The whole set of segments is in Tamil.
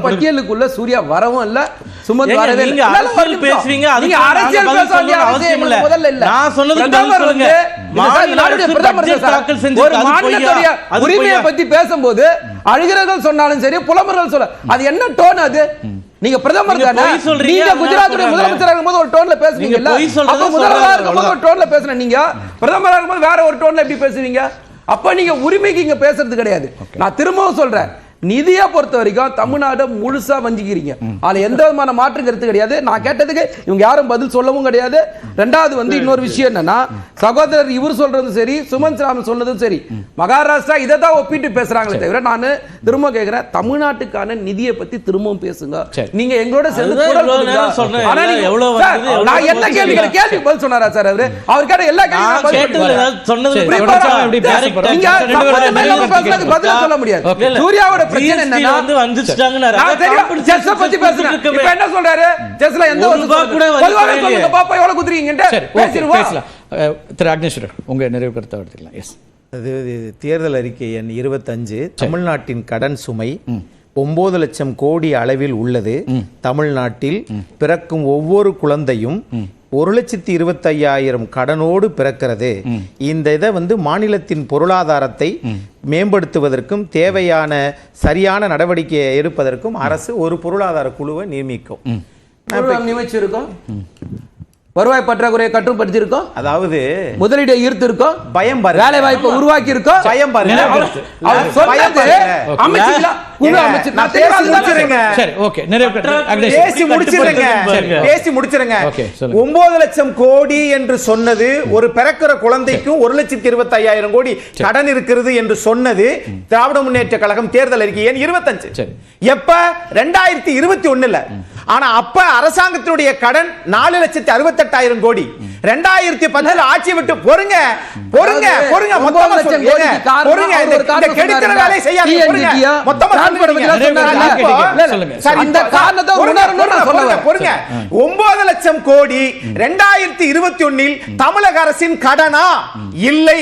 பட்டியலுக்குள்ள சூர்யா வரவும் இல்ல, சுமந்த் வரவே இல்ல. பேசுவீங்க ஒரு மாநிலத்துடைய உரிமையை பத்தி பேசும்போது அழுகிறர்கள் சொன்னாலும் சரி, புலம்பர்கள் சொல்ல, அது என்ன டோன்? அது நீங்க பிரதமர் தானே, நீங்க குஜராத்துடைய முதலமைச்சராக இருக்கும்போது ஒரு டோன்ல பேசுவீங்க, முதல்வராக இருக்கும்போது ஒரு டோன்ல பேசுன நீங்க பிரதமராக இருக்கும்போது வேற ஒரு டோன்ல எப்படி பேசுவீங்க? அப்ப நீங்க உரிமைக்கு இங்க பேசுறது கிடையாது. நான் திரும்பவும் சொல்றேன், நிதியை பொறுத்த வரைக்கும் தமிழ்நாடு முழுசா வஞ்சிக்கிறீங்க, அதுல எந்த விதமான மாற்று கருத்து கிடையாது. நான் கேட்டதுக்கு இவங்க யாரும் பதில் சொல்லவும் கிடையாது. ரெண்டாவது இன்னொரு விஷயம் என்னன்னா, சகோதரர் இவர் சொல்றதும் சரி, சுமந்த் ராமன் சொன்னதும் சரி, மகாராஷ்டிரா இதை தான் ஒப்பிட்டு பேசுறாங்களே தவிர, நான் திரும்ப கேட்கிறேன், தமிழ்நாட்டுக்கான நிதியை பத்தி திரும்பவும் பேசுங்க. நீங்க எங்களோட சேர்ந்து நான் என்ன கேள்வி பதில் சொன்னாரா சார்? அவர் கேட்ட எல்லா கேள்வியும் பதில் சொல்ல முடியாது. சூர்யாவோட தேர்தல் அறிக்கை எண் 25 தமிழ்நாட்டின் கடன் சுமை 9 லட்சம் கோடி அளவில் உள்ளது. தமிழ்நாட்டில் பிறக்கும் ஒவ்வொரு குழந்தையும் 1,25,000 கடனோடு பிறக்கிறது. இந்த இதை மாநிலத்தின் பொருளாதாரத்தை மேம்படுத்துவதற்கும் தேவையான சரியான நடவடிக்கையை எடுப்பதற்கும் அரசு ஒரு பொருளாதார குழுவை நியமிக்கும். வருவாய் பற்றாக்குறையை கட்டுப்படுத்தி இருக்கோம், அதாவது முதலீட்டை ஈர்த்து இருக்கோம், பயம் வேலை வாய்ப்பை உருவாக்கி இருக்கோம். பயம் பாருங்க, பேசி முடிச்சிருங்க. 9 லட்சம் கோடி என்று சொன்னது ஒரு பிறக்கிற குழந்தைக்கும் 1,25,000 கோடி கடன் இருக்கிறது என்று சொன்னது திராவிட முன்னேற்ற கழகம் தேர்தல் அறிக்கை எண் 25. எப்ப? 2021. ஆனா அப்ப அரசாங்கத்தினுடைய கடன் 4,68,000 கோடி. 2010 ஆட்சி விட்டு பொறுங்க பொறுங்க பொறுங்க, மொத்தமா சொல்லுங்க, பொறுங்க, இந்த கெடுக்கிற வேலை செய்யாதீங்க, பொறுங்க, மொத்தமா இந்த காரணத்தை உணரணும் நான் சொல்றேன். பொறுங்க. 9 லட்சம் கோடி 2021 தமிழக அரசின் கடனா? இல்லை.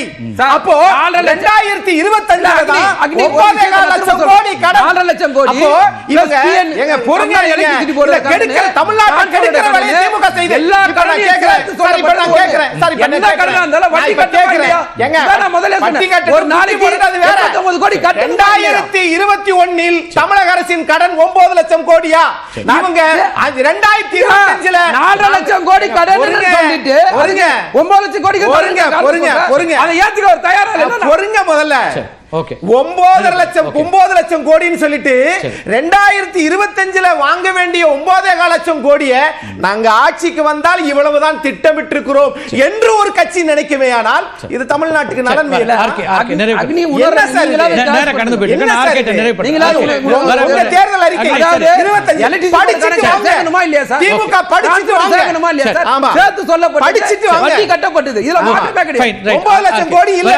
அப்போ 2025 தான் 9 லட்சம் கோடி கடன். 4 லட்சம் கோடி. அப்போ இவங்க எங்க பொறுங்க, கெடுக்கிற தமிழ்நாட்டின் கெடுக்கிற வேலையை திமுக செய்து எல்லா கடனையும் கேக்குறேன். சரி இப்ப நான் கேக்குறேன். சரி இப்ப என்ன கடனா இருந்தாலும் வட்டி கட்ட கேக்குறேன். எங்க நான் முதல்ல சொன்னேன், ஒரு நாளைக்கு போறது வேற 19 கோடி கட்ட. 2021 தமிழக அரசின் கடன் 9 லட்சம் கோடியா? இவங்க 2025ல 4 லட்சம் கோடி கடன் சொல்லிட்டு பொறுங்க, 9 லட்சம் கோடி பொறுங்க பொறுங்க பொறுங்க, அதை ஏத்துக்க ஒரு தயாரா இல்ல. பொறுங்க முதல்ல. 9 லட்சம் கோடின்னு சொல்லிட்டு 2025ல வாங்க வேண்டிய 9.5 லட்சம் கோடியை நாங்க ஆட்சிக்கு வந்தால் இவ்வளவுதான் திட்டமிட்டிருக்கிறோம் என்று ஒரு கட்சி நினைக்கவேயானால் இது தமிழ்நாட்டுக்கு நலன் இல்லை. தேர்தல் அறிக்கை 25 திமுக படிச்சுட்டு வாங்க, சேர்த்து சொல்லப்பட்டு படிச்சுட்டு வாங்க, கட்டப்பட்டது. இதுல 9 லட்சம் கோடி இல்ல.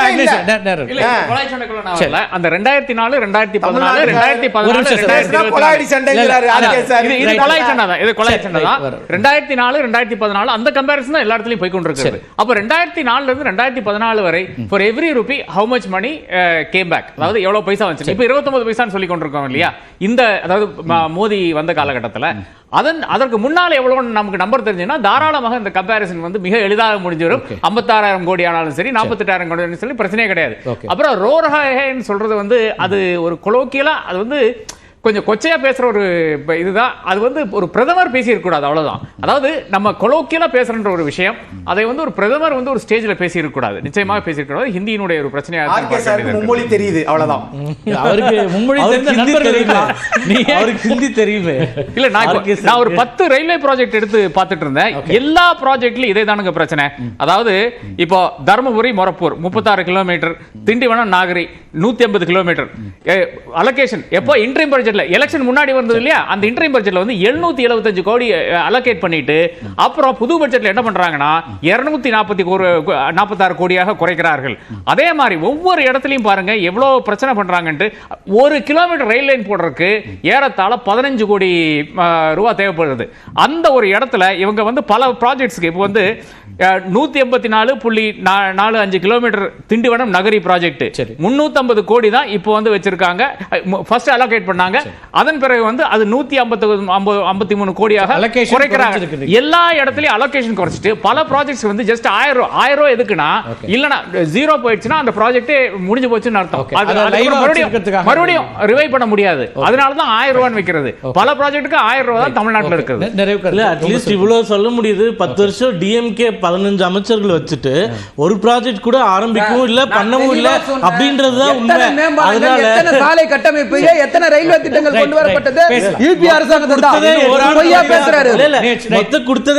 அந்த 2004 2014 2014 அந்த கம்பேரிசன் தான் எல்லா இடத்துலயும் போய் கொண்டிருக்கிறது. அப்ப 2004 இருந்து 2014 வரை for every rupee how much money came back, அதாவது எவ்வளவு பைசா வந்துச்சு. இப்ப 29 பைசான்னு சொல்லி கொண்டிருக்கோம் இல்லையா? இந்த அதாவது மோடி வந்த காலகட்டத்தில் அதற்கு முன்னால எவ்வளவு நமக்கு நம்பர் தெரிஞ்சுன்னா தாராளமாக இந்த கம்பேரிசன் மிக எளிதாக முடிஞ்சிடும். 56,000 கோடி ஆனாலும் சரி, 48,000 கோடி சொல்லி பிரச்சனையே கிடையாது. அப்புறம் ரோரஹேன்னு சொல்றது அது ஒரு கொலோக்கியலா, அது கொஞ்சம் கொச்சையா பேசுற ஒரு இதுதான். அது ஒரு பிரதமர் பேசி இருக்க கூடாது, அவ்வளவுதான். அதாவது நம்ம கொலோக்கியலா பேசுற ஒரு விஷயம், அதை ஒரு பிரதமர் ஒரு ஸ்டேஜ்ல பேசி இருக்க கூடாது, நிச்சயமாக பேசி இருக்க கூடாது. ஹிந்தியினுடைய ஒரு பிரச்சனையா மும்மொழி தெரியுது, அவ்வளவுதான். அவருக்கு மும்மொழி தெரிந்த நண்பர்கள் இருக்கலாம், அவருக்கு ஹிந்தி தெரியுமே. இல்ல நான் ஒரு 10 ரயில்வே ப்ராஜெக்ட் எடுத்து பார்த்துட்டு இருந்தேன். எல்லா ப்ராஜெக்ட்லயும் இதே தானுங்க பிரச்சனை. அதாவது இப்போ Dharmapuri Morappur 36 kilometre, Tindivanam Nagari 150 kilometre allocation எப்போ இன்ட்ரீம் பட்ஜெட் பட்ஜெட்ல எலெக்ஷன் முன்னாடி வந்தது இல்லையா, அந்த இன்டரிம் பட்ஜெட்ல வந்து 775 கோடி அலோகேட் பண்ணிட்டு அப்புறம் புது பட்ஜெட்ல என்ன பண்றாங்கன்னா 246 கோடியாக குறைக்கிறார்கள். அதே மாதிரி ஒவ்வொரு இடத்துலயும் பாருங்க எவ்வளவு பிரச்சனை பண்றாங்கன்னு. 1 கிலோமீட்டர் ரயில் லைன் போடுறதுக்கு ஏறத்தாழ 15 கோடி ரூபாய் தேவைப்படுது. அந்த ஒரு இடத்துல இவங்க வந்து பல ப்ராஜெக்ட்ஸ்க்கு இப்போ வந்து 184.45 கிலோமீட்டர் திண்டிவனம் நகரி ப்ராஜெக்ட் 350 கோடி தான் இப்போ வந்து வச்சிருக்காங்க. ஃபர்ஸ்ட் அலோகேட் பண்ணாங்க, அதன் பிறகு வந்து அது 153 கோடியாக குறைக்கிறாங்க. எல்லா இடத்துலயும் அலோகேஷன் குறைச்சிட்டு பல ப்ராஜெக்ட்ஸ் வந்து ஜஸ்ட் 1000 ரூபாய் எதுக்குன்னா இல்லனா ஜீரோ போயிடுச்சுன்னா அந்த ப்ராஜெக்ட் முடிஞ்சு போச்சுன்னு அர்த்தம். மறுபடியும் ரிவைவ் பண்ண முடியாது. அதனால தான் 1000 ரூபாய் வைக்கிறது. பல ப்ராஜெக்ட்டுக்கு 1000 ரூபாய் தான் தமிழ்நாட்டில் இருக்குது. இல்ல அட்லீஸ்ட் இவ்வளவு சொல்ல முடியுது. 10 வருஷம் டிஎம்கே 15 அமைச்சர்கள் வச்சுட்டு ஒரு ப்ராஜெக்ட் கூட ஆரம்பிக்கவும் இல்ல பண்ணவும் இல்ல அப்படின்றதுதான் உண்மை. அதனால எத்தனை சாலை கட்டமைப்பு, எத்தனை ரயில்வே திட்டங்கள் கொண்டு வரப்பட்டது யூபி அரசாங்கம். மொத்த கொடுத்தது